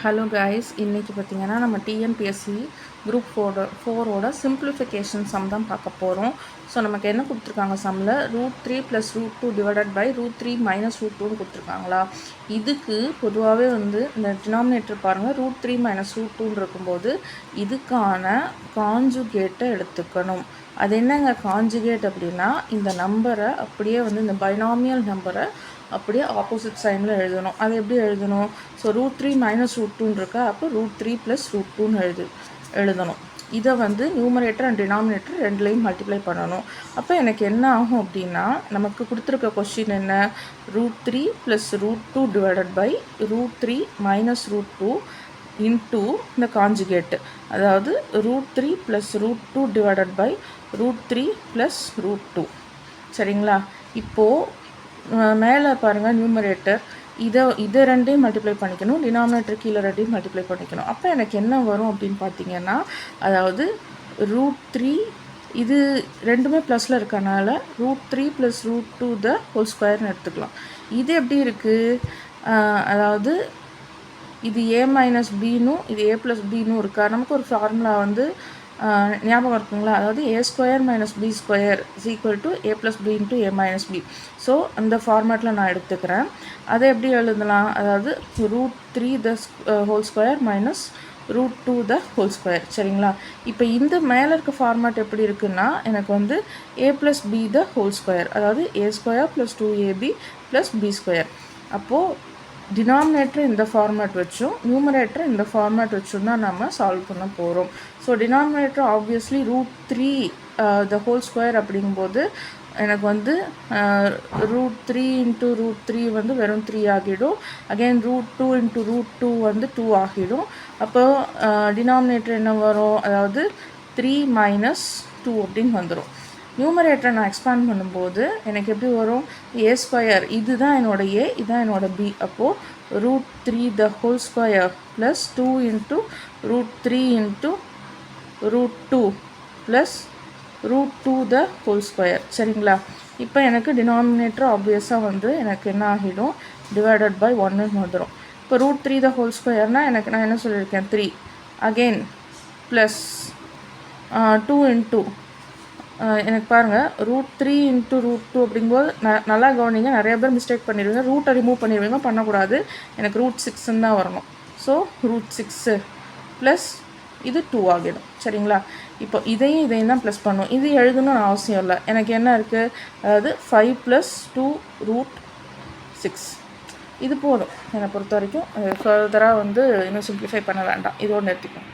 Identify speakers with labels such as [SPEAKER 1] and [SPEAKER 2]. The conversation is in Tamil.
[SPEAKER 1] ஹலோ கைஸ், இன்றைக்கி பார்த்திங்கன்னா நம்ம டிஎன்பிஎஸ்சி குரூப் ஃபோரோட சிம்பிளிஃபிகேஷன் சம் தான் பார்க்க போகிறோம். ஸோ நமக்கு என்ன கொடுத்துருக்காங்க சம்மில் √3 + √2 டிவைடட் பை √3 - √2ன்னு கொடுத்துருக்காங்களா. இதுக்கு பொதுவாகவே இந்த டினாமினேட்டர் பாருங்கள், √3 - √2ன்னு இருக்கும்போது இதுக்கான காஞ்சுகேட்டை எடுத்துக்கணும். அது என்னங்க காஞ்சுகேட் அப்படின்னா, இந்த நம்பரை அப்படியே இந்த பைனாமியல் நம்பரை அப்படியே ஆப்போசிட் சைனில் எழுதணும். அது எப்படி எழுதணும்? ஸோ √3 - √2ன்னு இருக்கா, அப்போ √3 + √2ன்னு எழுதணும். இதை நியூமரேட்டர் அண்ட் டினாமினேட்டர் ரெண்டுலேயும் மல்டிப்ளை பண்ணணும். அப்போ எனக்கு என்ன ஆகும் அப்படின்னா, நமக்கு கொடுத்துருக்க கொஸ்டின் என்ன, √3 + √2 டிவைடட் பை √3 - √2 இன்டூ இந்த காஞ்சுகேட்டு, அதாவது √3 + √2 டிவைடட் பை √3 + √2. சரிங்களா? இப்போது மேலே பாருங்கள் நியூமரேட்டர், இதை ரெண்டையும் மல்டிப்ளை பண்ணிக்கணும், டினாமினேட்டர் கீழே ரெண்டையும் மல்டிப்ளை பண்ணிக்கணும். அப்போ எனக்கு என்ன வரும் அப்படின்னு பார்த்தீங்கன்னா, அதாவது √3 இது ரெண்டுமே ப்ளஸில் இருக்கனால √3 + √2 த ஹோல் ஸ்கொயர்னு எடுத்துக்கலாம். இது எப்படி இருக்குது, அதாவது இது a - bனும் இது a + bனும் இருக்கா. நமக்கு ஒரு ஃபார்முலா ஞாபகம் இருக்குங்களா, அதாவது a² - b² = a + b × a - b. So அந்த ஃபார்மேட்டில் நான் எடுத்துக்கிறேன். அதை எப்படி எழுதலாம், அதாவது √3 the whole square minus √2 the whole square. சரிங்களா? இப்போ இந்த மேலே இருக்க ஃபார்மேட் எப்படி இருக்குன்னா, எனக்கு a + b the whole square, அதாவது a² + 2ab + b². அப்போது டினாமினேட்டர் இந்த ஃபார்மேட் வச்சும் நியூமரேட்டர் இந்த ஃபார்மேட் வச்சும் தான் நம்ம சால்வ் பண்ண போகிறோம். So denominator obviously √3 the whole square அப்படிங்கும்போது எனக்கு √3 × √3 வெறும் 3 ஆகிடும். அகெயின் √2 × √2 2 ஆகிடும். அப்போது டினாமினேட்டர் என்ன வரும், அதாவது 3 - 2 அப்படின்னு வந்துடும். நியூமரேட்டரை நான் எக்ஸ்பேண்ட் பண்ணும்போது எனக்கு எப்படி வரும், a², இதுதான் என்னோட a, இதுதான் என்னோட b. அப்போது √3 the whole square plus 2 × √3 × √2 plus √2 the whole square. சரிங்களா? இப்போ எனக்கு டினாமினேட்டர் ஆப்வியஸாக எனக்கு என்ன ஆகிடும், டிவைடட் பை 1ன்னு வந்துடும். இப்போ √3 த ஹோல் ஸ்கொயர்னால் நான் என்ன சொல்லியிருக்கேன், 3. அகெயின் ப்ளஸ் 2 × எனக்கு பாருங்கள், √3 × √2 அப்படிங்கும்போது நல்லா கவனிங்க, நிறைய பேர் மிஸ்டேக் பண்ணிடுவீங்க, ரூட்டை ரிமூவ் பண்ணிடுவீங்க. பண்ணக்கூடாது, எனக்கு √6ன்னு தான் வரணும். ஸோ √6 ப்ளஸ் இது 2 ஆகிடும். சரிங்களா? இப்போ இதையும் தான் ப்ளஸ் பண்ணும். இது எழுதணும்னு அவசியம் இல்லை. எனக்கு என்ன இருக்குது, அதாவது 5 + 2 √6. இது போதும் என்னை பொறுத்த வரைக்கும். ஃபர்தராக இன்னும் சிம்பிளிஃபை பண்ண வேண்டாம், இதோடு நிறுத்திக்கும்.